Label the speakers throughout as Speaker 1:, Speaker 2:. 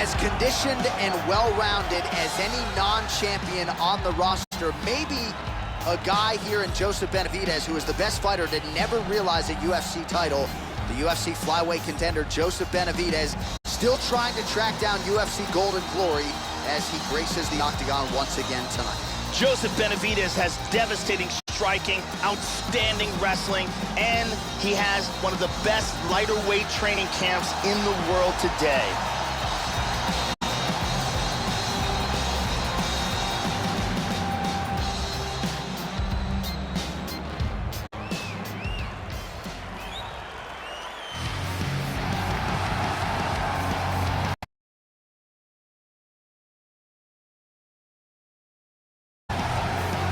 Speaker 1: As conditioned and well-rounded as any non-champion on the roster, maybe a guy here in Joseph Benavidez, who is the best fighter to never realize a UFC title, the UFC flyweight contender Joseph Benavidez, still trying to track down UFC Golden Glory as he graces the octagon once again tonight.
Speaker 2: Joseph Benavidez has devastating striking, outstanding wrestling, and he has one of the best lighter weight training camps in the world today.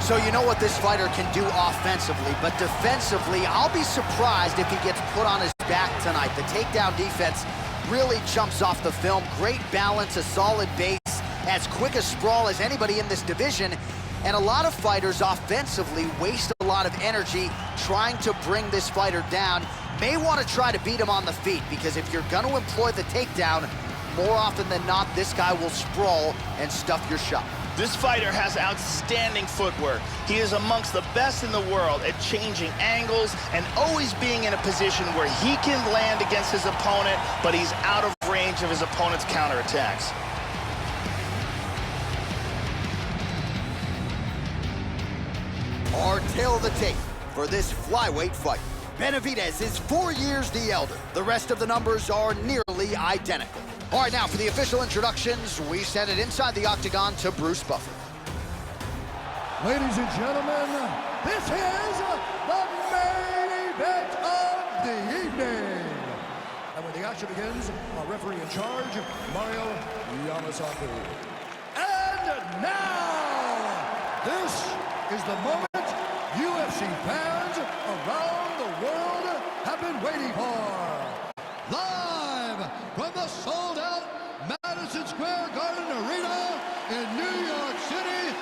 Speaker 1: So you know what this fighter can do offensively, but defensively, I'll be surprised if he gets put on his back tonight. The takedown defense really jumps off the film. Great balance, a solid base, as quick a sprawl as anybody in this division. And a lot of fighters offensively waste a lot of energy trying to bring this fighter down. May want to try to beat him on the feet, because if you're going to employ the takedown, more often than not, this guy will sprawl and stuff your shot.
Speaker 2: This fighter has outstanding footwork. He is amongst the best in the world at changing angles and always being in a position where he can land against his opponent, but he's out of range of his opponent's counterattacks.
Speaker 1: Our tale of the tape for this flyweight fight. Benavidez is 4 years the elder. The rest of the numbers are nearly identical. All right, now for the official introductions, we send it inside the octagon to Bruce Buffer.
Speaker 3: Ladies and gentlemen, this is the main event of the evening. And when the action begins, our referee in charge, Mario Yamasaki. And now, this is the moment UFC fans around the world have been waiting for. Live from the sold-out Madison Square Garden Arena in New York City,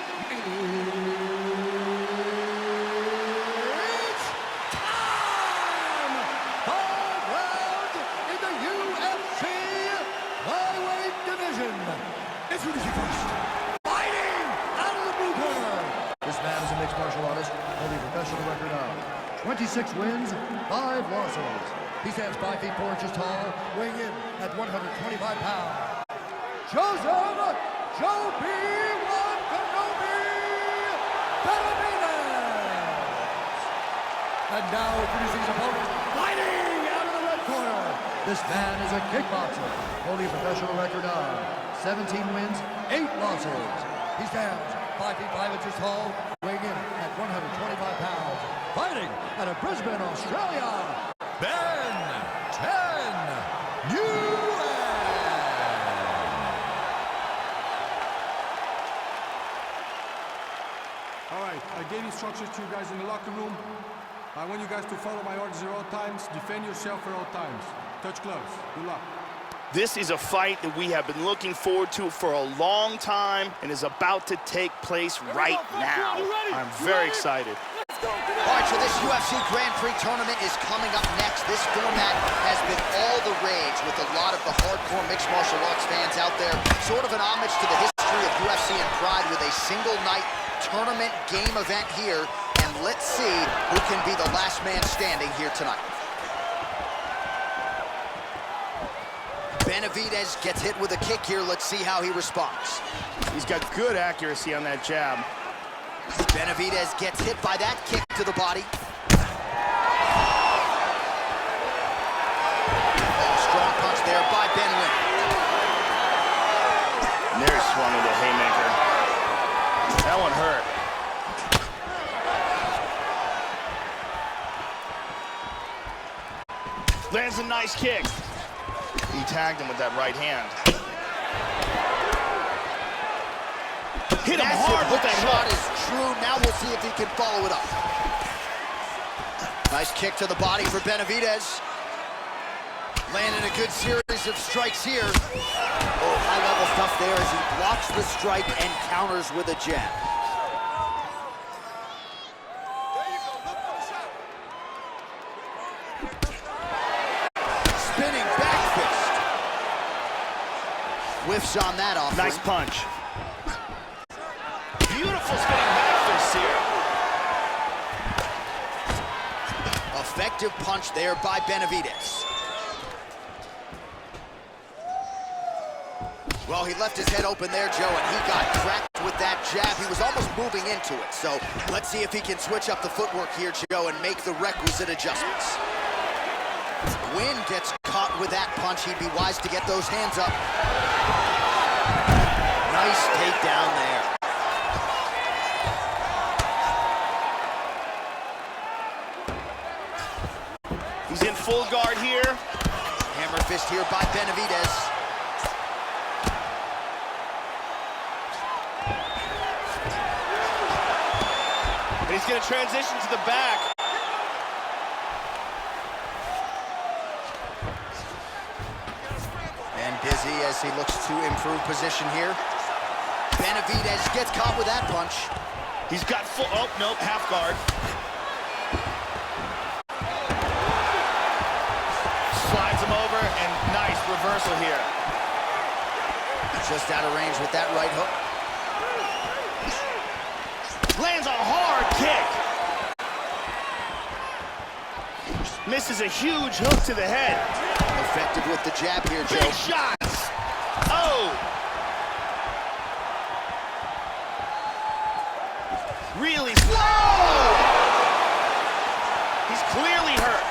Speaker 3: it's time! 5 rounds in the UFC flyweight division. Introducing first, fighting out of the blue corner. This man is a mixed martial artist, holding a professional record of 26 wins, 5 losses. He stands 5 feet 4 inches tall, weighing in at 125 pounds. Joseph Joe B. Benavidez! And now introducing his opponent, fighting out of the red corner. This man is a kickboxer, holding a professional record of 17 wins, 8 losses. He stands 5 feet 5 inches tall, weighing in at 125 pounds. Fighting out of Brisbane, Australia, Ben 10 U.S.
Speaker 4: All right, I gave instructions to you guys in the locker room. I want you guys to follow my orders at all times, defend yourself at all times. Touch gloves. Good luck.
Speaker 2: This is a fight that we have been looking forward to for a long time and is about to take place right now. I'm very excited.
Speaker 1: All right, so this UFC Grand Prix tournament is coming up next. This format has been all the rage with a lot of the hardcore mixed martial arts fans out there. Sort of an homage to the history of UFC and Pride with a single night tournament game event here. And let's see who can be the last man standing here tonight. Benavidez gets hit with a kick here. Let's see how he responds.
Speaker 2: He's got good accuracy on that jab.
Speaker 1: Benavidez gets hit by that kick to the body. Oh, strong punch there by Ben Wynn.
Speaker 2: There's swung into haymaker. That one hurt. Lands a nice kick. He tagged him with that right hand. Hit him hard with that
Speaker 1: shot is true. Now we'll see if he can follow it up. Nice kick to the body for Benavidez. Landing a good series of strikes here. Oh, high-level stuff there as he blocks the strike and counters with a jab. Spinning back fist. Whiffs on that offering.
Speaker 2: Nice punch. Beautiful spinning back fist here.
Speaker 1: Effective punch there by Benavidez. Well, he left his head open there, Joe, and he got cracked with that jab. He was almost moving into it. So let's see if he can switch up the footwork here, Joe, and make the requisite adjustments. Wynn gets caught with that punch. He'd be wise to get those hands up. Nice takedown there.
Speaker 2: He's in full guard here.
Speaker 1: Hammer fist here by Benavidez.
Speaker 2: And he's going to transition to the back.
Speaker 1: And busy as he looks to improve position here. Benavidez gets caught with that punch.
Speaker 2: He's got full, oh, nope, half guard. Slides him over, and nice reversal here.
Speaker 1: Just out of range with that right hook.
Speaker 2: Lands a hard kick. Misses a huge hook to the head.
Speaker 1: Effective with the jab here, Joe.
Speaker 2: Big shots. Oh. Really slow. He's clearly hurt.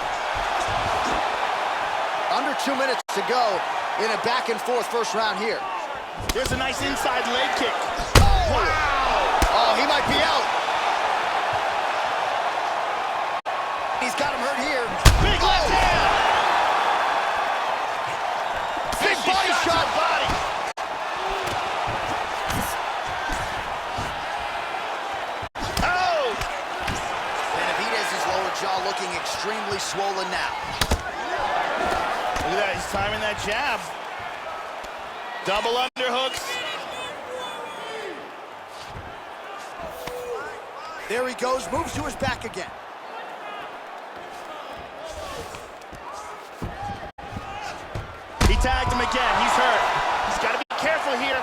Speaker 1: Under 2 minutes to go in a back-and-forth first round here.
Speaker 2: There's a nice inside leg kick.
Speaker 1: Oh!
Speaker 2: Wow.
Speaker 1: Oh, he might be out. He's got him hurt here.
Speaker 2: Big left hand.
Speaker 1: Big body shot.
Speaker 2: Body. Oh!
Speaker 1: Benavidez's lower jaw looking extremely swollen now.
Speaker 2: Look at that, he's timing that jab. Double underhooks.
Speaker 1: There he goes, moves to his back again.
Speaker 2: He tagged him again, he's hurt. He's got to be careful here.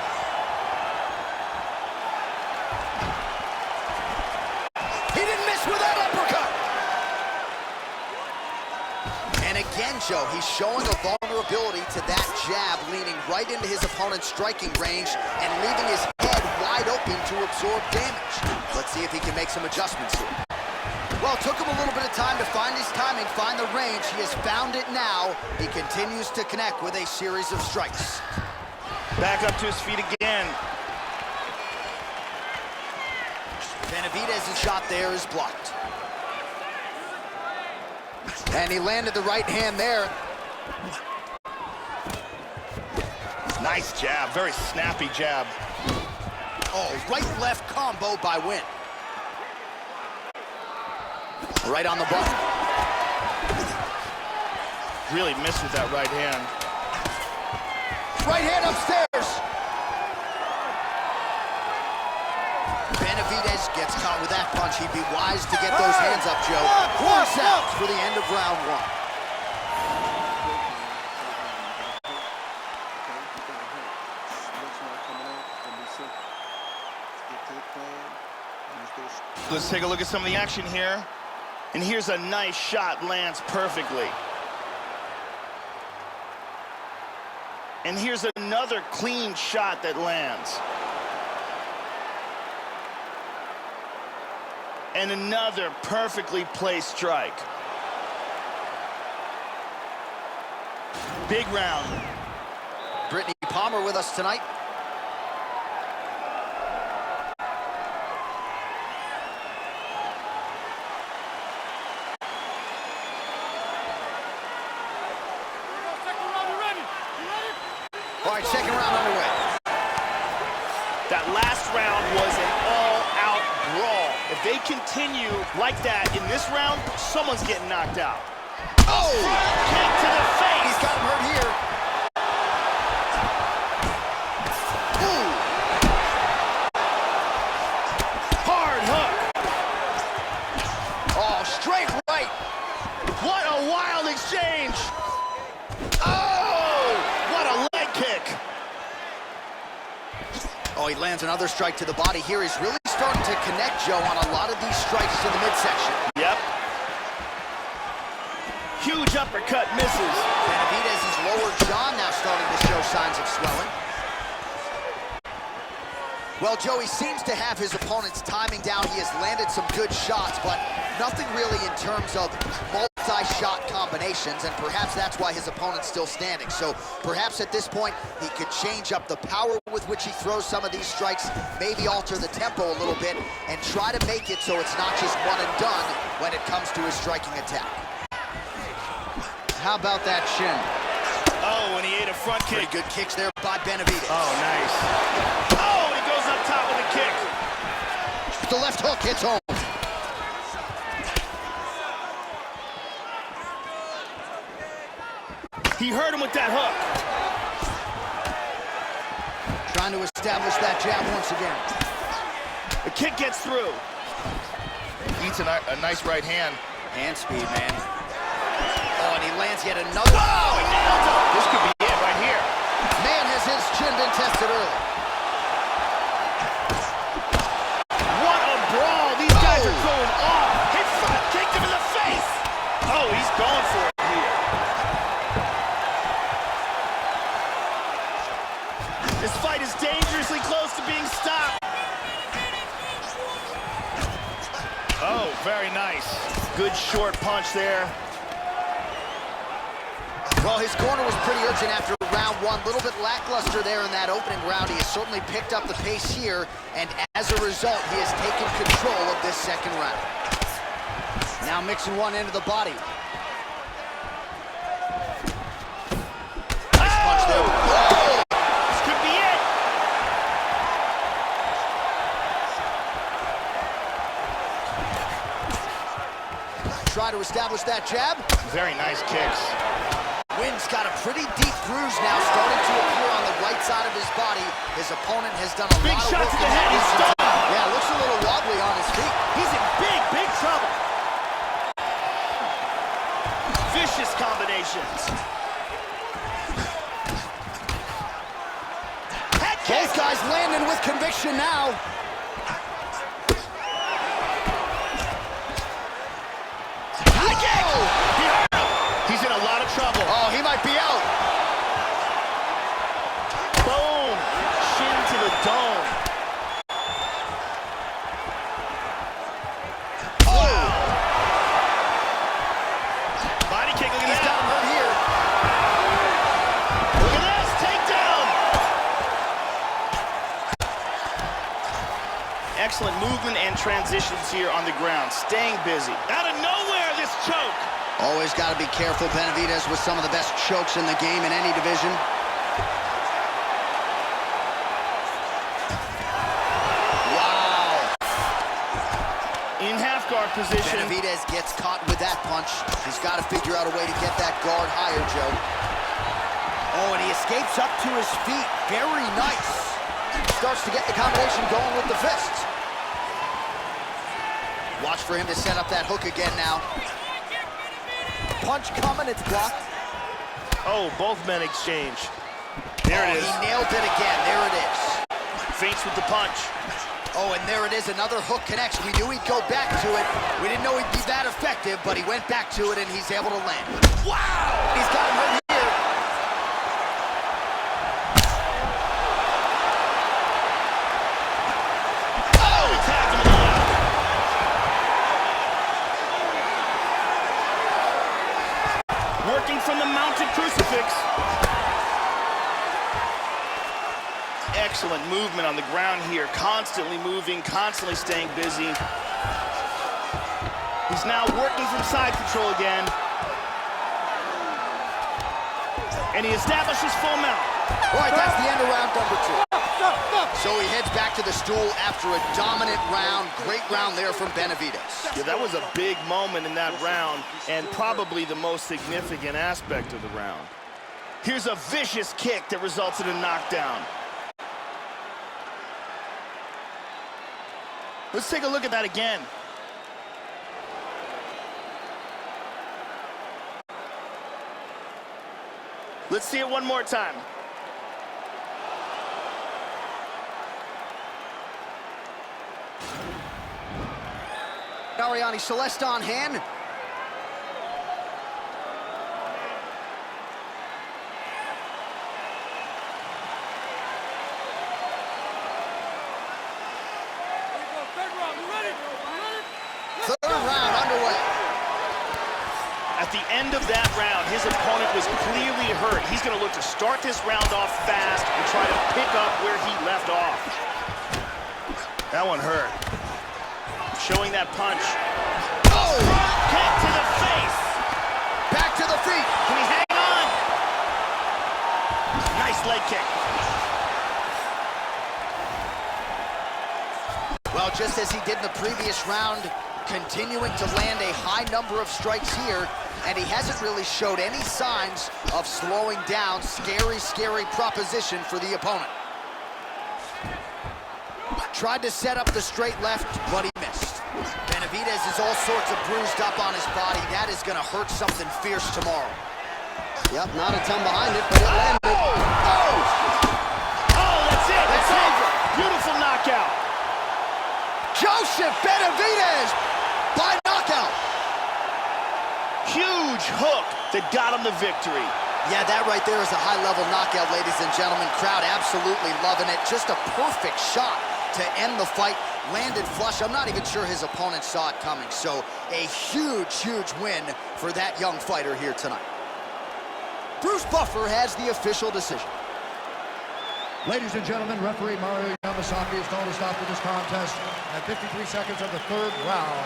Speaker 1: He didn't miss with that uppercut. And again, Joe, he's showing a vulnerability to that jab, leaning right into his opponent's striking range and leaving his head wide open to absorb damage. Let's see if he can make some adjustments here. Well, it took him a little bit of time to find his timing, find the range. He has found it now. He continues to connect with a series of strikes.
Speaker 2: Back up to his feet again.
Speaker 1: Benavidez's shot there is blocked. And he landed the right hand there.
Speaker 2: Nice jab, very snappy jab.
Speaker 1: Oh, right-left combo by Wynn. Right on the button.
Speaker 2: Really missed with that right hand.
Speaker 1: Right hand upstairs. Benavidez gets caught with that punch. He'd be wise to get those hands up, Joe. 4 sounds for the end of round 1.
Speaker 2: Let's take a look at some of the action here. And here's a nice shot, lands perfectly. And here's another clean shot that lands. And another perfectly placed strike. Big round.
Speaker 1: Brittany Palmer with us tonight. All right, second round underway.
Speaker 2: That last round was an all-out brawl. If they continue like that in this round, someone's getting knocked out.
Speaker 1: Oh!
Speaker 2: Kick to the face.
Speaker 1: He's got him hurt here. Ooh!
Speaker 2: Hard hook.
Speaker 1: Oh, straight right.
Speaker 2: What a wild exchange. Oh! What a leg kick.
Speaker 1: Oh, he lands another strike to the body here. He's really starting to connect, Joe, on a lot of these strikes to the midsection.
Speaker 2: Yep. Huge uppercut misses.
Speaker 1: Benavidez's lower jaw now starting to show signs of swelling. Well, Joe, he seems to have his opponent's timing down. He has landed some good shots, but nothing really in terms of multi-shot combinations, and perhaps that's why his opponent's still standing. So perhaps at this point, he could change up the power with which he throws some of these strikes, maybe alter the tempo a little bit, and try to make it so it's not just one and done when it comes to his striking attack. How about that shin?
Speaker 2: Oh, and he ate a front kick.
Speaker 1: Pretty good kicks there by Benavidez.
Speaker 2: Oh, nice. Oh, he goes up top with a kick.
Speaker 1: The left hook hits home.
Speaker 2: He hurt him with that hook.
Speaker 1: Trying to establish that jab once again.
Speaker 2: The kick gets through. Eats a nice right hand.
Speaker 1: Hand speed, man. Oh, and he lands yet another.
Speaker 2: Whoa, he nailed him. This could be it right here.
Speaker 1: Man, has his chin been tested early.
Speaker 2: What a brawl. These guys are going off. He front kicked him in the face. Oh, he's going for it here. This fight is dangerously close to being stopped. Oh, very nice. Good short punch there.
Speaker 1: Well, his corner was pretty urgent after round one. A little bit lackluster there in that opening round. He has certainly picked up the pace here, and as a result, he has taken control of this second round. Now mixing one into the body. Nice punch there. Whoa!
Speaker 2: This could be it.
Speaker 1: Try to establish that jab.
Speaker 2: Very nice kicks.
Speaker 1: Wynn's got a pretty deep bruise now starting to appear on the right side of his body. His opponent has done a
Speaker 2: Big
Speaker 1: lot of
Speaker 2: shot
Speaker 1: work.
Speaker 2: to the head. He's stunned.
Speaker 1: Yeah, looks a little wobbly on his feet.
Speaker 2: He's in big trouble. Vicious combinations. Head kick.
Speaker 1: Both guys landing with conviction now.
Speaker 2: High kick. He hurt him. He's in a lot of trouble.
Speaker 1: Oh, he might be out.
Speaker 2: Boom. Shin to the dome.
Speaker 1: Oh.
Speaker 2: Body kick. Look at
Speaker 1: He's
Speaker 2: that.
Speaker 1: got him hurt here.
Speaker 2: Look at this. Takedown. Excellent movement and transitions here on the ground. Staying busy. Out of nowhere, this choke.
Speaker 1: Always got to be careful. Benavidez with some of the best chokes in the game in any division. Wow.
Speaker 2: In half guard position.
Speaker 1: Benavidez gets caught with that punch. He's got to figure out a way to get that guard higher, Joe. Oh, and he escapes up to his feet. Very nice. Starts to get the combination going with the fists. Watch for him to set up that hook again now. Punch coming, it's blocked.
Speaker 2: Oh, both men exchange. There it is.
Speaker 1: He nailed it again. There it is.
Speaker 2: Feints with the punch.
Speaker 1: Oh, and there it is. Another hook connects. We knew he'd go back to it. We didn't know he'd be that effective, but he went back to it, and he's able to land. Wow! He's got him right here.
Speaker 2: Oh, he tagged him in the left. Working from the mounted crucifix. Excellent movement on the ground here. Constantly moving, constantly staying busy. He's now working from side control again. And he establishes full mount.
Speaker 1: All right, that's the end of round number 2. So he heads back to the stool after a dominant round. Great round there from Benavidez.
Speaker 2: Yeah, that was a big moment in that round, and probably the most significant aspect of the round. Here's a vicious kick that results in a knockdown. Let's take a look at that again. Let's see it one more time.
Speaker 1: Arianny Celeste on hand. Third round underway.
Speaker 2: At the end of that round, his opponent was clearly hurt. He's going to look to start this round off fast and try to pick up where he left off. That one hurt. Showing that punch.
Speaker 1: Oh!
Speaker 2: Kick to the face.
Speaker 1: Back to the feet.
Speaker 2: Can he hang on? Nice leg kick.
Speaker 1: Well, just as he did in the previous round, continuing to land a high number of strikes here, and he hasn't really showed any signs of slowing down. Scary, scary proposition for the opponent. Tried to set up the straight left, but he missed. Benavidez is all sorts of bruised up on his body. That is going to hurt something fierce tomorrow. Yep, not a ton behind it, but it landed.
Speaker 2: Oh, that's it. That's over. Beautiful knockout.
Speaker 1: Joseph Benavidez by knockout.
Speaker 2: Huge hook that got him the victory.
Speaker 1: Yeah, that right there is a high-level knockout, ladies and gentlemen. Crowd absolutely loving it. Just a perfect shot to end the fight. Landed flush. I'm not even sure his opponent saw it coming. So a huge, huge win for that young fighter here tonight. Bruce Buffer has the official decision.
Speaker 3: Ladies and gentlemen, referee Mario Yamasaki is called to stop to this contest at 53 seconds of the third round,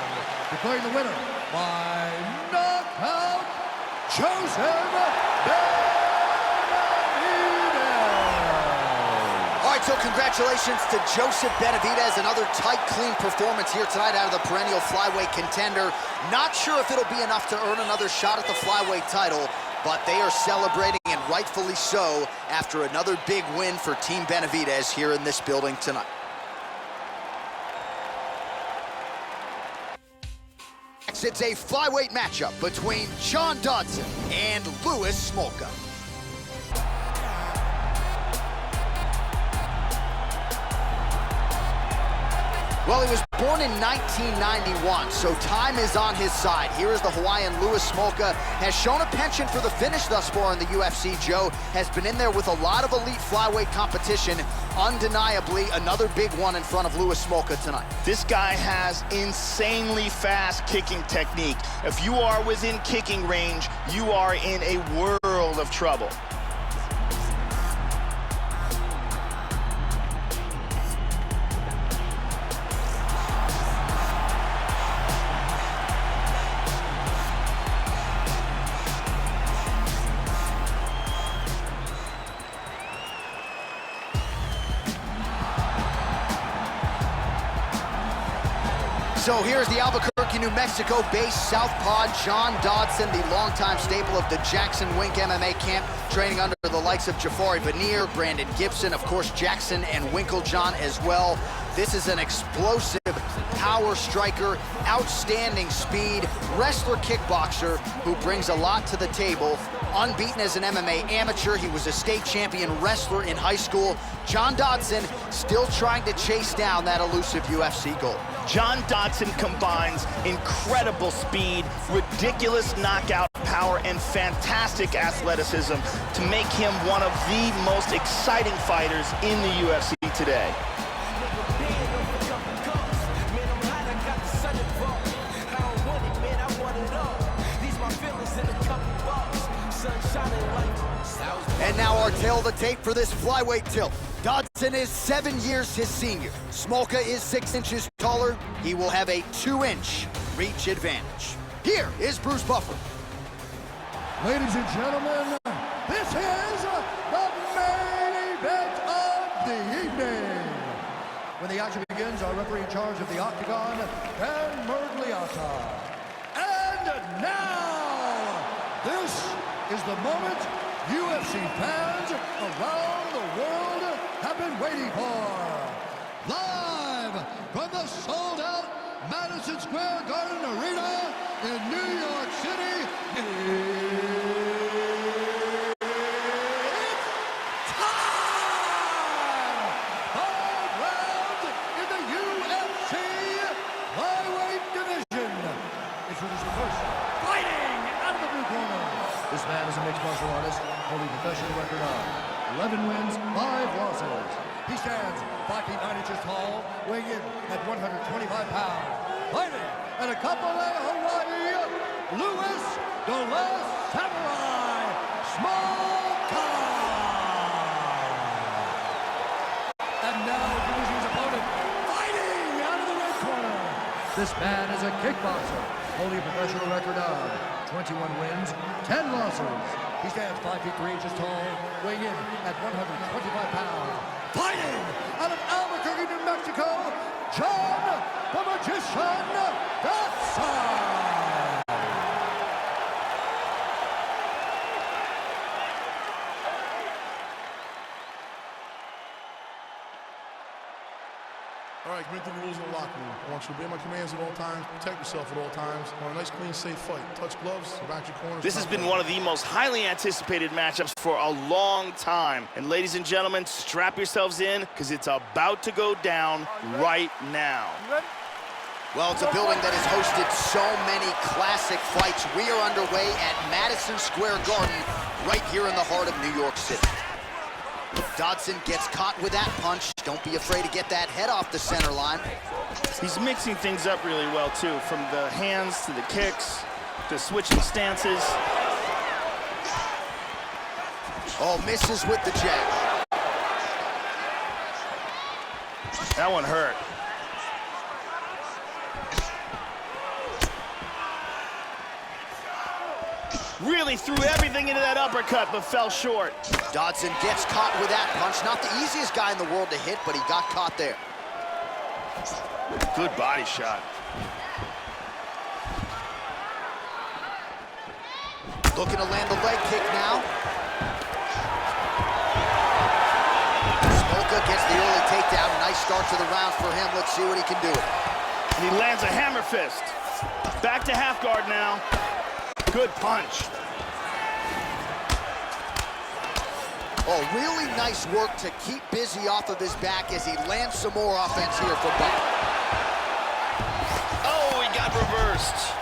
Speaker 3: declaring the winner by knockout, Joseph Benavidez.
Speaker 1: All right, so congratulations to Joseph Benavidez. Another tight, clean performance here tonight out of the perennial flyweight contender. Not sure if it'll be enough to earn another shot at the flyweight title, but they are celebrating, and rightfully so, after another big win for Team Benavidez here in this building tonight. It's a flyweight matchup between John Dodson and Louis Smolka. Well, he was born in 1991, so time is on his side. Here is the Hawaiian Louis Smolka. Has shown a penchant for the finish thus far in the UFC, Joe. Has been in there with a lot of elite flyweight competition. Undeniably, another big one in front of Louis Smolka tonight.
Speaker 2: This guy has insanely fast kicking technique. If you are within kicking range, you are in a world of trouble.
Speaker 1: So here's the Albuquerque, New Mexico-based southpaw John Dodson, the longtime staple of the Jackson Wink MMA camp, training under the likes of Jafari Veneer, Brandon Gibson, of course Jackson and Winklejohn as well. This is an explosive power striker, outstanding speed, wrestler kickboxer who brings a lot to the table. Unbeaten as an MMA amateur, he was a state champion wrestler in high school. John Dodson still trying to chase down that elusive UFC goal.
Speaker 2: John Dodson combines incredible speed, ridiculous knockout power, and fantastic athleticism to make him one of the most exciting fighters in the UFC today.
Speaker 1: And now our tail of the tape for this flyweight tilt. Dodson is 7 years his senior. Smolka is 6 inches taller. He will have a 2-inch reach advantage. Here is Bruce Buffer.
Speaker 3: Ladies and gentlemen, this is the main event of the evening. When the action begins, our referee in charge of the Octagon, Ben Mergliata. And now, this is the moment UFC fans around the world have been waiting for. Live from the sold-out Madison Square Garden Arena in New York City, it's time! 5 rounds in the UFC flyweight division. introduce the first, fighting out of the blue corner. This man is a mixed martial artist, holding a professional record of 11 wins, 5 losses. He stands 5 feet 9 inches tall, weighing in at 125 pounds. Fighting at a Kapolei, Hawaii, Louis the Last Samurai Smoker. And now introducing his opponent, fighting out of the red corner. This man is a kickboxer, holding a professional record of 21 wins, 10 losses. He stands 5 feet 3 inches tall, weighing in at 125 pounds. Fighting out of Albuquerque, New Mexico, John the Magician Dotson.
Speaker 5: All right, commit to the rules of the locker room. I want you to obey my commands at all times, protect yourself at all times. I want a nice, clean, safe fight. Touch gloves, back your corners.
Speaker 2: This has been one of the most highly anticipated matchups for a long time. And ladies and gentlemen, strap yourselves in, because it's about to go down right now.
Speaker 1: Well, it's a building that has hosted so many classic fights. We are underway at Madison Square Garden, right here in the heart of New York City. Dodson gets caught with that punch. Don't be afraid to get that head off the center line.
Speaker 2: He's mixing things up really well, too, from the hands to the kicks to switching stances.
Speaker 1: Oh, misses with the jab.
Speaker 2: That one hurt. Really threw everything into that uppercut, but fell short.
Speaker 1: Dodson gets caught with that punch. Not the easiest guy in the world to hit, but he got caught there.
Speaker 2: Good body shot.
Speaker 1: Looking to land the leg kick now. Smoker gets the early takedown. Nice start to the round for him. Let's see what he can do.
Speaker 2: And he lands a hammer fist. Back to half guard now. Good punch.
Speaker 1: Oh, really nice work to keep busy off of his back as he lands some more offense here for Buck.
Speaker 2: Oh, he got reversed.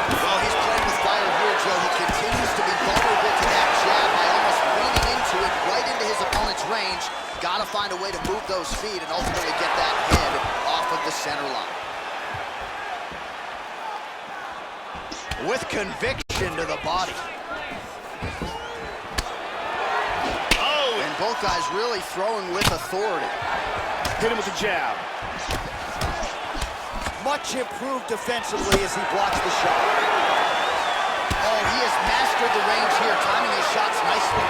Speaker 1: Well, he's playing with fire here, Joe. He continues to be vulnerable to that jab by almost leaning into it, right into his opponent's range. Got to find a way to move those feet and ultimately get that head off of the center line. With conviction to the body.
Speaker 2: Oh!
Speaker 1: And both guys really throwing with authority.
Speaker 2: Hit him with the jab.
Speaker 1: Much improved defensively as he blocks the shot. Oh, he has mastered the range here, timing his shots nicely.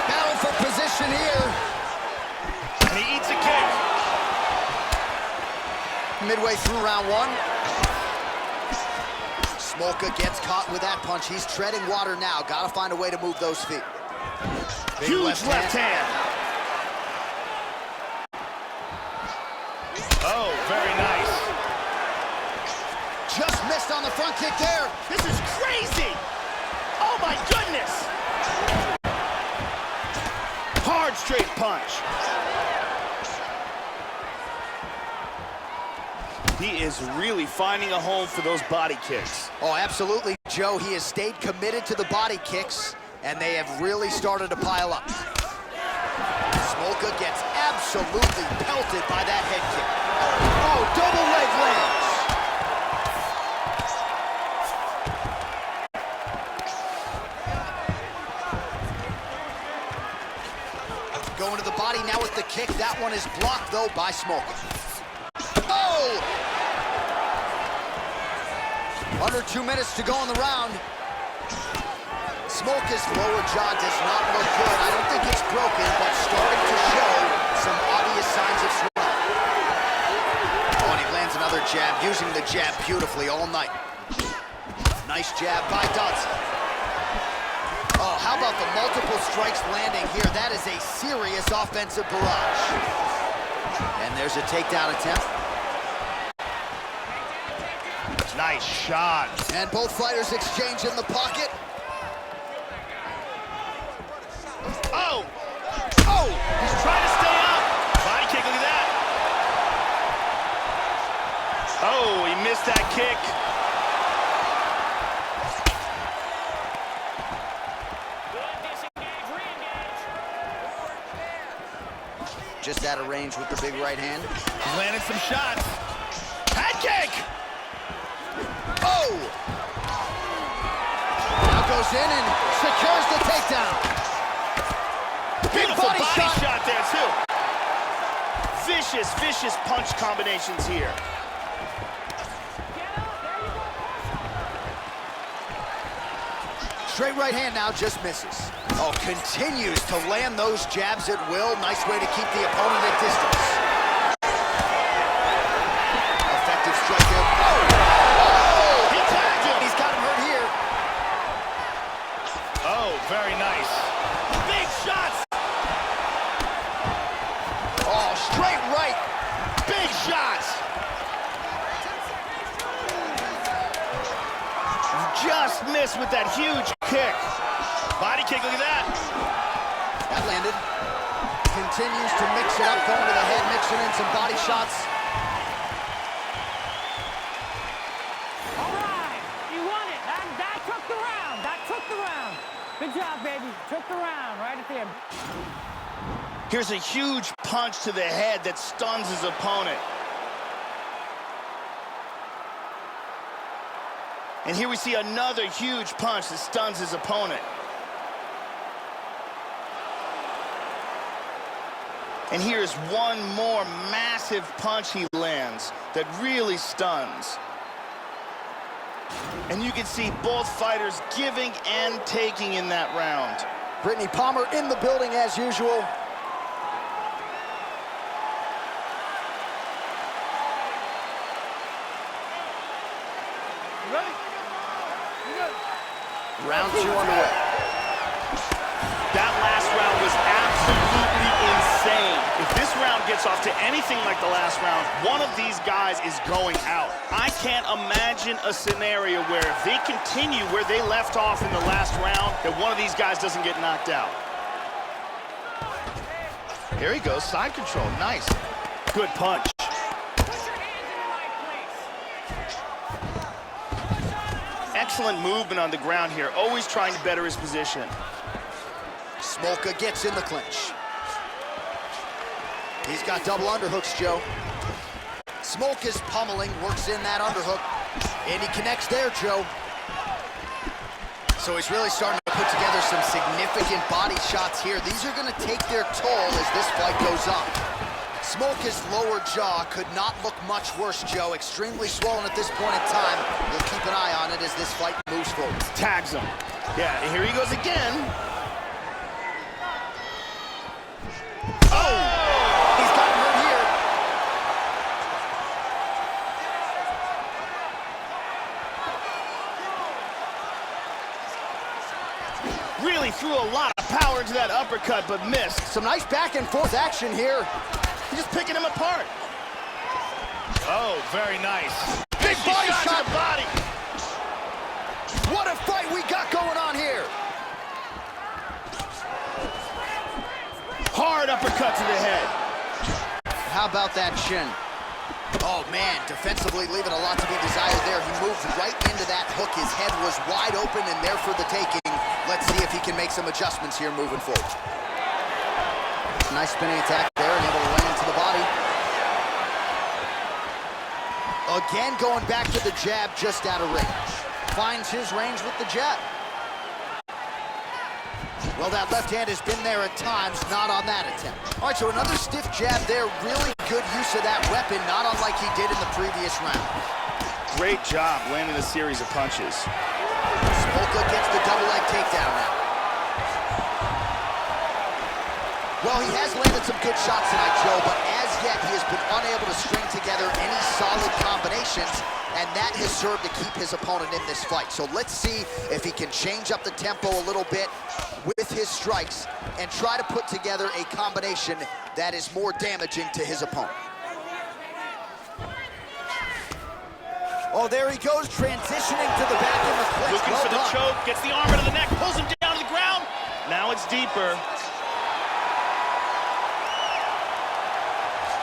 Speaker 1: Battle for position here.
Speaker 2: And he eats a kick.
Speaker 1: Midway through round one. Smolka gets caught with that punch. He's treading water now. Got to find a way to move those feet. Big
Speaker 2: Huge left hand. Oh, very nice.
Speaker 1: Just missed on the front kick there.
Speaker 2: This is crazy. Oh, my goodness. Hard straight punch. He is really finding a home for those body kicks.
Speaker 1: Oh, absolutely, Joe. He has stayed committed to the body kicks, and they have really started to pile up. Smolka gets absolutely pelted by that head kick. Oh, double leg lands. Going to the body now with the kick. That one is blocked, though, by Smolka. Oh! Under 2 minutes to go in the round. Smolka's lower jaw does not look good. I don't think it's broken, but starting to show some obvious signs of swelling. Oh, and he lands another jab, using the jab beautifully all night. Nice jab by Dodson. Oh, how about the multiple strikes landing here? That is a serious offensive barrage. And there's a takedown attempt.
Speaker 2: Nice shot.
Speaker 1: And both fighters exchange in the pocket.
Speaker 2: Oh! Oh! He's trying to stay up. Body kick, look at that. Oh, he missed that kick.
Speaker 1: Just out of range with the big right hand.
Speaker 2: He's landed some shots. Head kick!
Speaker 1: Oh! Now goes in and secures the takedown.
Speaker 2: Beautiful body shot there, too. Vicious, vicious punch combinations here.
Speaker 1: Straight right hand now just misses. Oh, continues to land those jabs at will. Nice way to keep the opponent at distance. Effective strike there. Oh!
Speaker 2: He tagged him.
Speaker 1: He's got him hurt here.
Speaker 2: Oh, very nice. Big shots.
Speaker 1: Oh, straight right.
Speaker 2: Big shots. Just missed with that huge kick. Body kick, look at that.
Speaker 1: That landed. Continues to mix it up, going to the head, mixing in some body shots.
Speaker 6: All right, you won it. That took the round. That took the round. Good job, baby. Took the round right at the end.
Speaker 2: Here's a huge punch to the head that stuns his opponent. And here we see another huge punch that stuns his opponent. And here's one more massive punch he lands that really stuns. And you can see both fighters giving and taking in that round.
Speaker 1: Brittany Palmer in the building as usual.
Speaker 6: You ready? You good?
Speaker 1: Round 2 underway.
Speaker 2: That last round was absolutely insane. If this round gets off to anything like the last round, one of these guys is going out. I can't imagine a scenario where if they continue where they left off in the last round, that one of these guys doesn't get knocked out. Here he goes, side control, nice. Good punch. Excellent movement on the ground here, always trying to better his position.
Speaker 1: Smolka gets in the clinch. He's got double underhooks, Joe. Smolka's pummeling, works in that underhook, and he connects there, Joe. So he's really starting to put together some significant body shots here. These are going to take their toll as this fight goes on. Smolka's lower jaw could not look much worse, Joe. Extremely swollen at this point in time. We'll keep an eye on it as this fight moves forward.
Speaker 2: Tags him. Yeah, here he goes again. Oh!
Speaker 1: He's got him hurt here.
Speaker 2: Really threw a lot of power into that uppercut, but missed.
Speaker 1: Some nice back and forth action here.
Speaker 2: He's just picking him apart. Oh, very nice.
Speaker 1: Big body shot.
Speaker 2: To the body.
Speaker 1: What a fight we got going on here.
Speaker 2: Hard uppercut to the head.
Speaker 1: How about that shin? Oh, man, defensively leaving a lot to be desired there. He moved right into that hook. His head was wide open and there for the taking. Let's see if he can make some adjustments here moving forward. Nice spinning attack there and able to land to the body. Again, going back to the jab just out of range. Finds his range with the jab. Well, that left hand has been there at times, not on that attempt. All right, so another stiff jab there. Really good use of that weapon, not unlike he did in the previous round.
Speaker 2: Great job landing a series of punches.
Speaker 1: Smolka gets the double leg takedown now. Well, he has landed some good shots tonight, Joe, but as yet he has been unable to string together any solid combinations, and that has served to keep his opponent in this fight. So let's see if he can change up the tempo a little bit with his strikes and try to put together a combination that is more damaging to his opponent. Oh, there he goes, transitioning to the back of the clinch.
Speaker 2: Looking for the choke, gets the arm into the neck, pulls him down to the ground. Now it's deeper.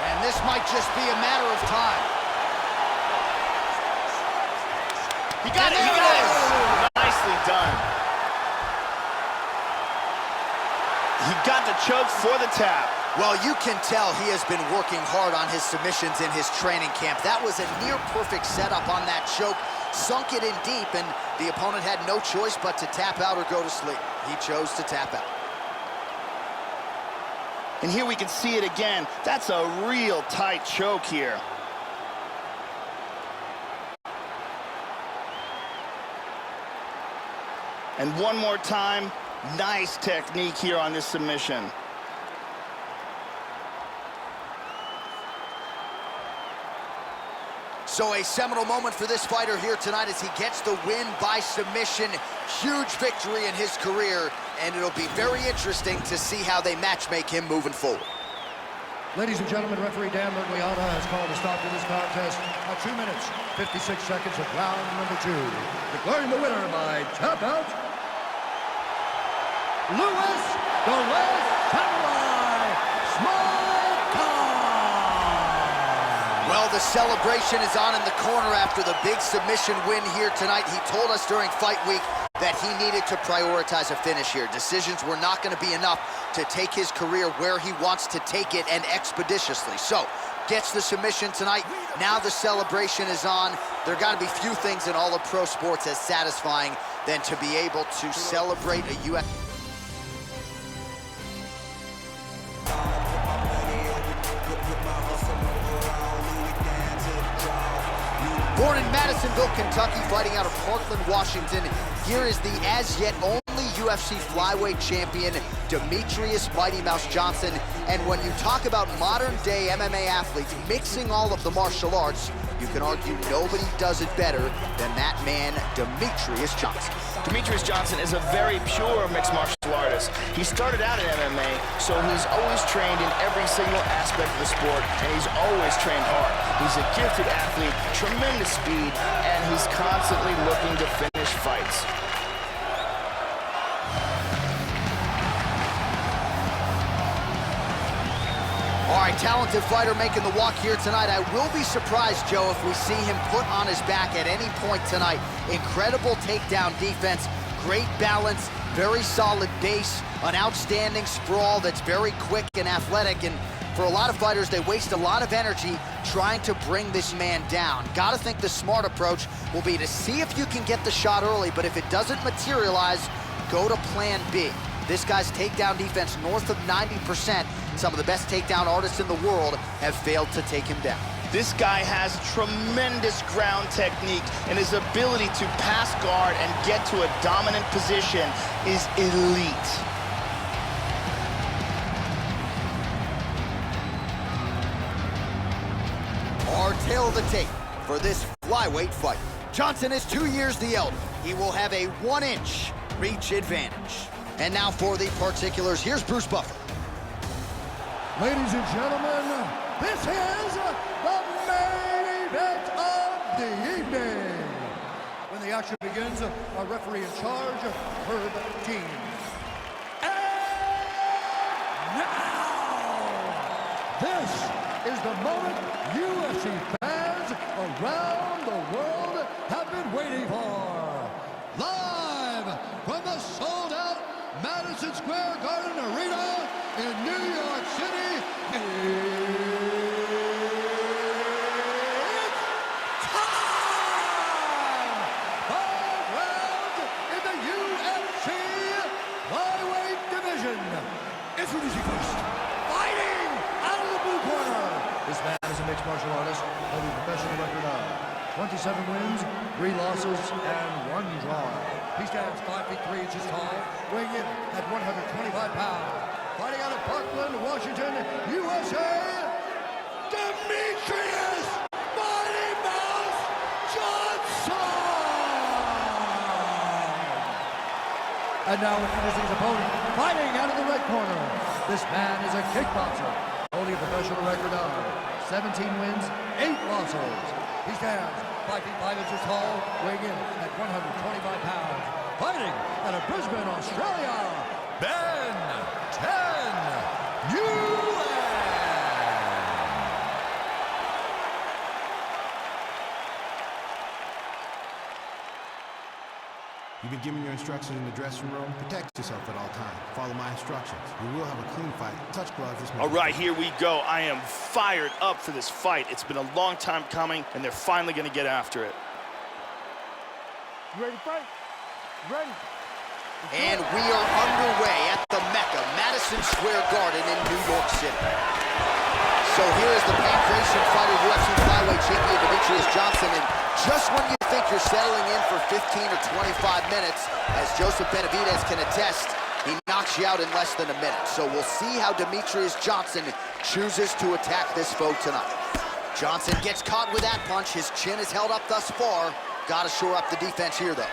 Speaker 1: And this might just be a matter of time.
Speaker 2: He got it, he got it. Nicely done. He got the choke for the tap.
Speaker 1: Well, you can tell he has been working hard on his submissions in his training camp. That was a near-perfect setup on that choke. Sunk it in deep, and the opponent had no choice but to tap out or go to sleep. He chose to tap out.
Speaker 2: And here we can see it again. That's a real tight choke here. And one more time, nice technique here on this submission.
Speaker 1: So a seminal moment for this fighter here tonight as he gets the win by submission. Huge victory in his career, and it'll be very interesting to see how they matchmake him moving forward.
Speaker 3: Ladies and gentlemen, referee Dan Mergliata has called a stop to this contest at 2 minutes, 56 seconds of round number 2. Declaring the winner by tap out, Louis the Last Samurai Smolka.
Speaker 1: Well, the celebration is on in the corner after the big submission win here tonight. He told us during fight week that he needed to prioritize a finish here. Decisions were not going to be enough to take his career where he wants to take it, and expeditiously. So, gets the submission tonight. Now the celebration is on. There got to be few things in all of pro sports as satisfying than to be able to celebrate a U.S. Born in Madisonville, Kentucky, fighting out of Parkland, Washington, here is the as-yet only UFC flyweight champion, Demetrious Mighty Mouse Johnson. And when you talk about modern-day MMA athletes mixing all of the martial arts, you can argue nobody does it better than that man, Demetrious Johnson.
Speaker 2: Demetrious Johnson is a very pure mixed martial artist. He started out in MMA, so he's always trained in every single aspect of the sport, and he's always trained hard. He's a gifted athlete, tremendous speed, and he's constantly looking to finish fights.
Speaker 1: All right, talented fighter making the walk here tonight. I will be surprised, Joe, if we see him put on his back at any point tonight. Incredible takedown defense, great balance, very solid base, an outstanding sprawl that's very quick and athletic. And for a lot of fighters, they waste a lot of energy trying to bring this man down. Gotta think the smart approach will be to see if you can get the shot early, but if it doesn't materialize, go to plan B. This guy's takedown defense north of 90%. Some of the best takedown artists in the world have failed to take him down.
Speaker 2: This guy has tremendous ground technique, and his ability to pass guard and get to a dominant position is elite.
Speaker 1: Our tale of the tape for this flyweight fight. Johnson is 2 years the elder. He will have a 1-inch reach advantage. And now for the particulars, here's Bruce Buffer.
Speaker 3: Ladies and gentlemen, this is the main event of the evening. When the action begins, our referee in charge, Herb Dean. And now, this is the moment UFC fans around the world have been waiting for. Live from the sold-out Madison Square Garden Arena in New York City, it's time! 5 rounds in the UFC flyweight division. Introducing first, fighting out of the blue corner. This man is a mixed martial artist holding a professional record of 27 wins, 3 losses, and 1 draw. He stands 5 feet 3 inches tall, weighing in at 125 pounds. Fighting out of Parkland, Washington, USA, Demetrious Mighty Mouse Johnson! And now introducing his opponent, fighting out of the red corner. This man is a kickboxer, holding a professional record of 17 wins, 8 losses. He stands 5 feet 5 inches tall, weighing in at 125 pounds. Fighting out of Brisbane, Australia, Ben 10 UN.
Speaker 7: You've been given your instructions in the dressing room. Protect yourself at all times. Follow my instructions. We will have a clean fight. Touch gloves.
Speaker 2: All right, here we go. I am fired up for this fight. It's been a long time coming, and they're finally going to get after it.
Speaker 6: You ready to fight? Ready?
Speaker 1: And we are underway at the Mecca, Madison Square Garden in New York City. So here is the pancreation fighter, UFC Flyweight champion Demetrious Johnson, and just when you think you're settling in for 15 or 25 minutes, as Joseph Benavidez can attest, he knocks you out in less than a minute. So we'll see how Demetrious Johnson chooses to attack this foe tonight. Johnson gets caught with that punch. His chin is held up thus far. Got to shore up the defense here, though.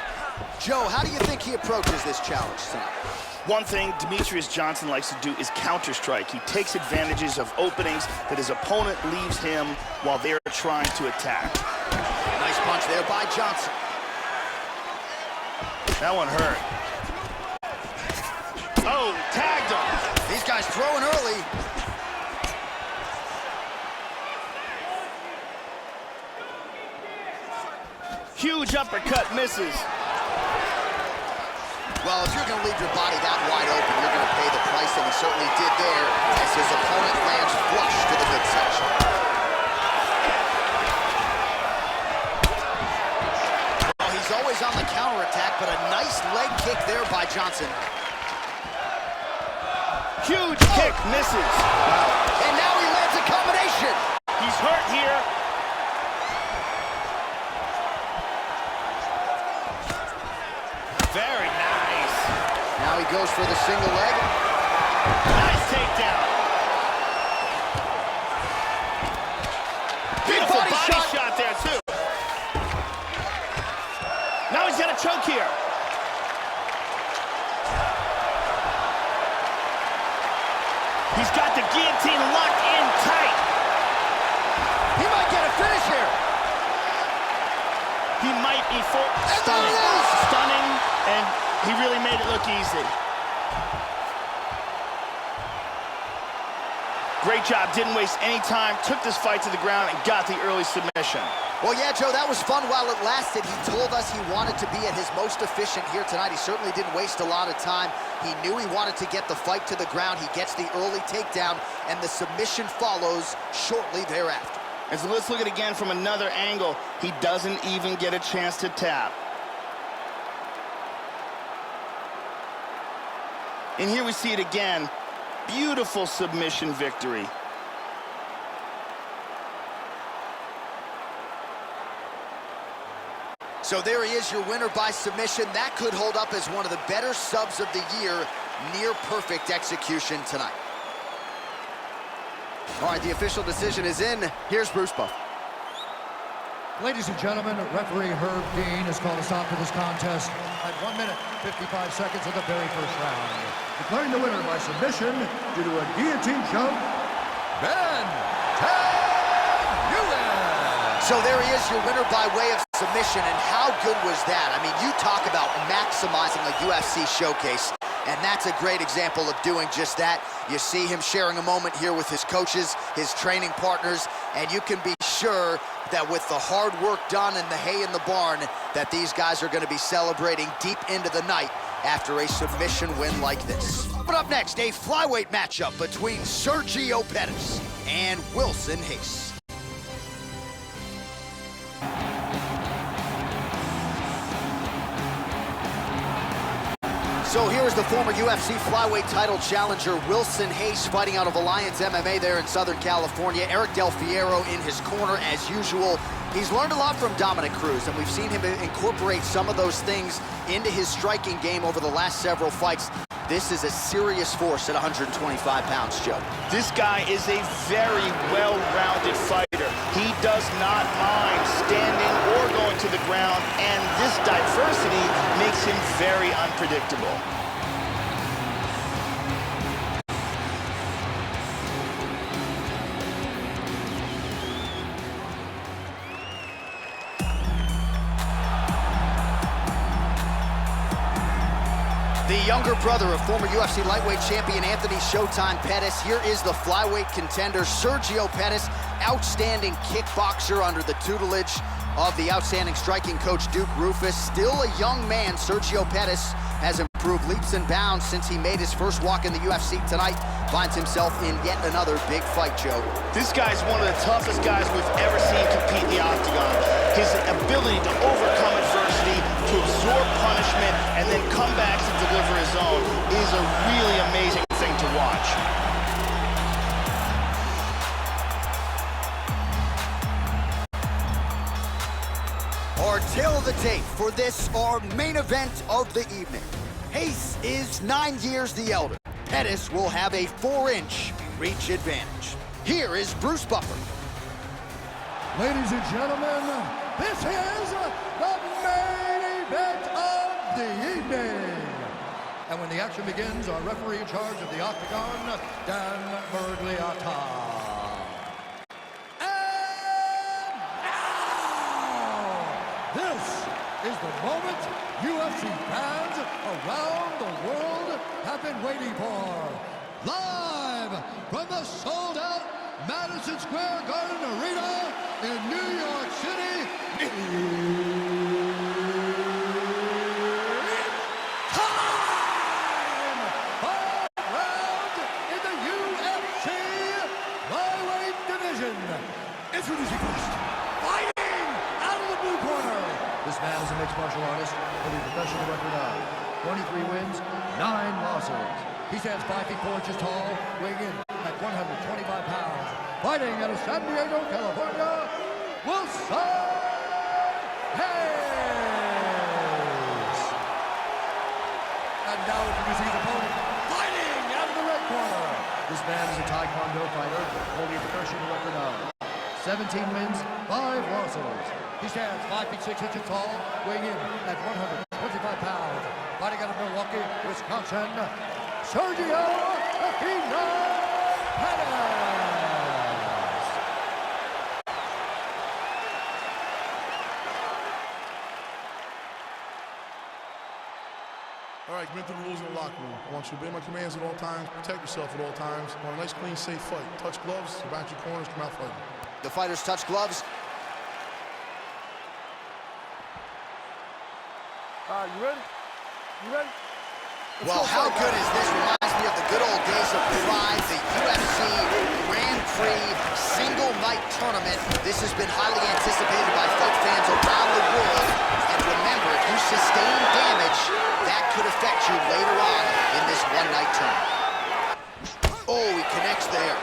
Speaker 1: Joe, how do you think he approaches this challenge tonight?
Speaker 2: One thing Demetrious Johnson likes to do is counter-strike. He takes advantages of openings that his opponent leaves him while they're trying to attack.
Speaker 1: Nice punch there by Johnson.
Speaker 2: That one hurt. Oh, tagged him.
Speaker 1: These guys throwing early.
Speaker 2: Huge uppercut misses.
Speaker 1: Well, if you're going to leave your body that wide open, you're going to pay the price, and he certainly did there as his opponent lands flush to the midsection. Well, he's always on the counterattack, but a nice leg kick there by Johnson.
Speaker 2: Huge kick misses.
Speaker 1: And now he lands a combination.
Speaker 2: He's hurt here. Very nice.
Speaker 1: Now he goes for the single leg.
Speaker 2: Nice takedown. Beautiful body shot there, too. Now he's got a choke here. He's got the guillotine locked in tight.
Speaker 1: He might get a finish here.
Speaker 2: He might be full. Stunning. Stunning, and he really made it look easy. Great job, didn't waste any time, took this fight to the ground and got the early submission.
Speaker 1: Well, yeah, Joe, that was fun while it lasted. He told us he wanted to be at his most efficient here tonight. He certainly didn't waste a lot of time. He knew he wanted to get the fight to the ground. He gets the early takedown, and the submission follows shortly thereafter.
Speaker 2: And so let's look at it again from another angle. He doesn't even get a chance to tap. And here we see it again. Beautiful submission victory.
Speaker 1: So there he is, your winner by submission. That could hold up as one of the better subs of the year. Near perfect execution tonight. All right, the official decision is in. Here's Bruce Buff.
Speaker 3: Ladies and gentlemen, referee Herb Dean has called a stop to this contest at 1 minute, 55 seconds of the very first round. Declaring the winner by submission due to a guillotine choke,
Speaker 1: So there he is, your winner by way of submission, and how good was that? I mean, you talk about maximizing a UFC showcase, and that's a great example of doing just that. You see him sharing a moment here with his coaches, his training partners, and you can be sure that with the hard work done and the hay in the barn, that these guys are going to be celebrating deep into the night after a submission win like this. But up next, a flyweight matchup between Sergio Pettis and Wilson Reis. So here is the former UFC flyweight title challenger Wilson Reis fighting out of Alliance MMA there in Southern California. Eric Del Fierro in his corner as usual. He's learned a lot from Dominic Cruz, and we've seen him incorporate some of those things into his striking game over the last several fights. This is a serious force at 125 pounds, Joe.
Speaker 2: This guy is a very well-rounded fighter. He does not mind standing or going to the ground, and this diversity makes him very unpredictable.
Speaker 1: The younger brother of former UFC lightweight champion Anthony Showtime Pettis. Here is the flyweight contender, Sergio Pettis. Outstanding kickboxer under the tutelage of the outstanding striking coach Duke Rufus. Still a young man, Sergio Pettis has improved leaps and bounds since he made his first walk in the UFC tonight. Finds himself in yet another big fight, Joe.
Speaker 2: This guy's one of the toughest guys we've ever seen compete in the octagon. His ability to overcome adversity, to absorb punishment, and then come back to deliver his own is a really amazing thing to watch.
Speaker 1: Our tale of the tape for this, our main event of the evening. Hayes is 9 years the elder. Pettis will have a 4-inch reach advantage. Here is Bruce Buffer.
Speaker 3: Ladies and gentlemen, this is the main event of the evening. And when the action begins, our referee in charge of the octagon, Dan Bergliata. This is the moment UFC fans around the world have been waiting for. Live from the sold-out Madison Square Garden Arena in New York City. Time! 5 rounds in the UFC Flyweight division. Introducing first, fighting out of the blue corner. This man is a mixed martial artist with a professional record of 23 wins, 9 losses. He stands 5 feet 4 inches tall, weighing in at 125 pounds. Fighting out of San Diego, California, Wilson Hayes. And now introducing his opponent, fighting out of the red corner. This man is a Taekwondo fighter, holding a professional record of 17 wins, 5 losses. He stands 5 feet 6 inches tall, weighing in at 125 pounds. Fighting out of Milwaukee, Wisconsin, Sergio Pettis.
Speaker 5: All right, commit to the rules in the locker room. I want you to obey my commands at all times, protect yourself at all times. I want a nice, clean, safe fight. Touch gloves, back your corners, come out fighting.
Speaker 1: The fighters touch gloves.
Speaker 4: You ready? You ready?
Speaker 1: Well, how good is this? Reminds me of the good old days of Pride, the UFC Grand Prix single night tournament. This has been highly anticipated by fight fans around the world. And remember, if you sustain damage, that could affect you later on in this one-night tournament. Oh, he connects there.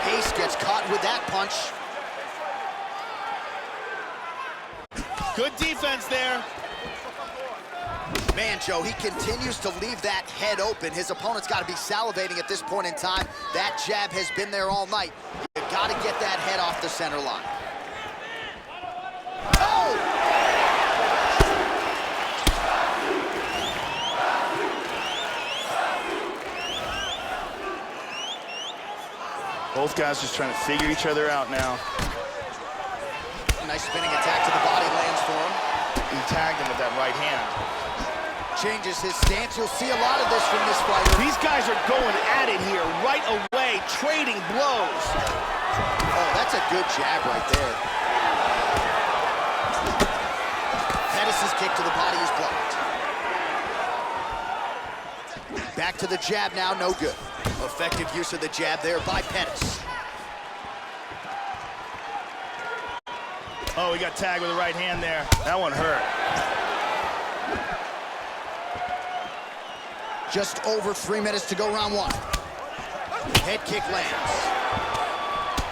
Speaker 1: Hayes gets caught with that punch.
Speaker 2: Good defense there.
Speaker 1: Man, Joe, he continues to leave that head open. His opponent's got to be salivating at this point in time. That jab has been there all night. You got to get that head off the center line. Oh!
Speaker 2: Both guys just trying to figure each other out now.
Speaker 1: Nice spinning attack to the body lands for him.
Speaker 2: He tagged him with that right hand.
Speaker 1: Changes his stance. You'll see a lot of this from this fighter.
Speaker 2: These guys are going at it here right away, trading blows.
Speaker 1: Oh, that's a good jab right there. Pettis' kick to the body is blocked. Back to the jab now, no good. Effective use of the jab there by Pettis.
Speaker 2: Oh, he got tagged with the right hand there. That one hurt.
Speaker 1: Just over 3 minutes to go, round 1. Head kick lands.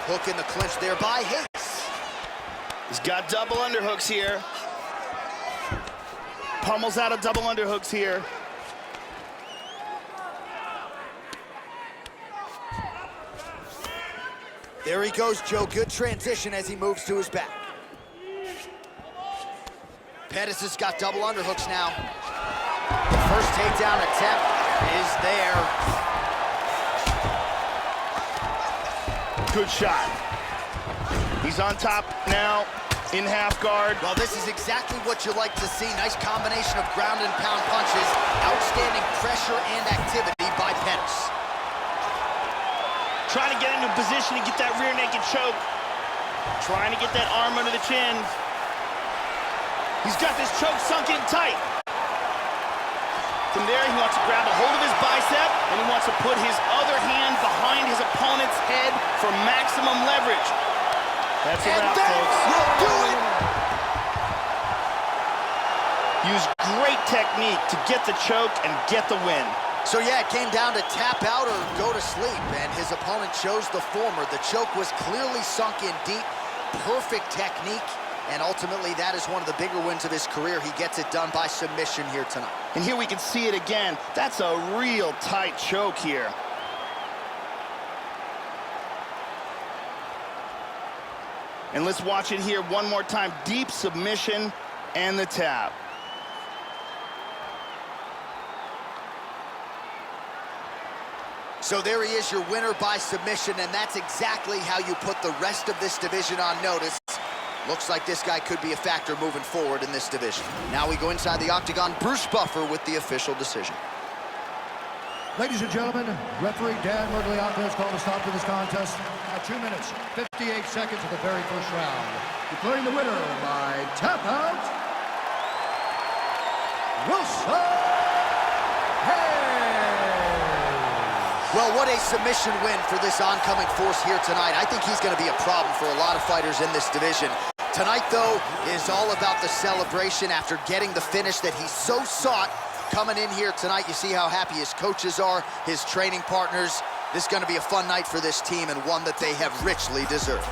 Speaker 1: Hook in the clinch there by Hayes.
Speaker 2: He's got double underhooks here. Pummels out of double underhooks here.
Speaker 1: There he goes, Joe. Good transition as he moves to his back. Pettis has got double underhooks now. The first takedown attempt is there.
Speaker 2: Good shot. He's on top now in half guard.
Speaker 1: Well, this is exactly what you like to see. Nice combination of ground and pound punches. Outstanding pressure and activity by Pettis.
Speaker 2: trying to get into a position to get that rear naked choke. Trying to get that arm under the chin. He's got this choke sunk in tight. From there, he wants to grab a hold of his bicep, and he wants to put his other hand behind his opponent's head for maximum leverage. That's a wrap, folks.
Speaker 1: Will do it.
Speaker 2: Use great technique to get the choke and get the win.
Speaker 1: So yeah, it came down to tap out or go to sleep, and his opponent chose the former. The choke was clearly sunk in deep, perfect technique, and ultimately that is one of the bigger wins of his career. He gets it done by submission here tonight.
Speaker 2: And here we can see it again. That's a real tight choke here. And let's watch it here one more time. Deep submission and the tap.
Speaker 1: So there he is, your winner by submission, and that's exactly how you put the rest of this division on notice. Looks like this guy could be a factor moving forward in this division. Now we go inside the octagon. Bruce Buffer with the official decision.
Speaker 3: Ladies and gentlemen, referee Dan Murgliata has called a stop to this contest at 2 minutes, 58 seconds of the very first round. Declaring the winner by tap out, Wilson.
Speaker 1: Well, what a submission win for this oncoming force here tonight. I think he's going to be a problem for a lot of fighters in this division. Tonight, though, is all about the celebration after getting the finish that he so sought. Coming in here tonight, you see how happy his coaches are, his training partners. This is going to be a fun night for this team and one that they have richly deserved.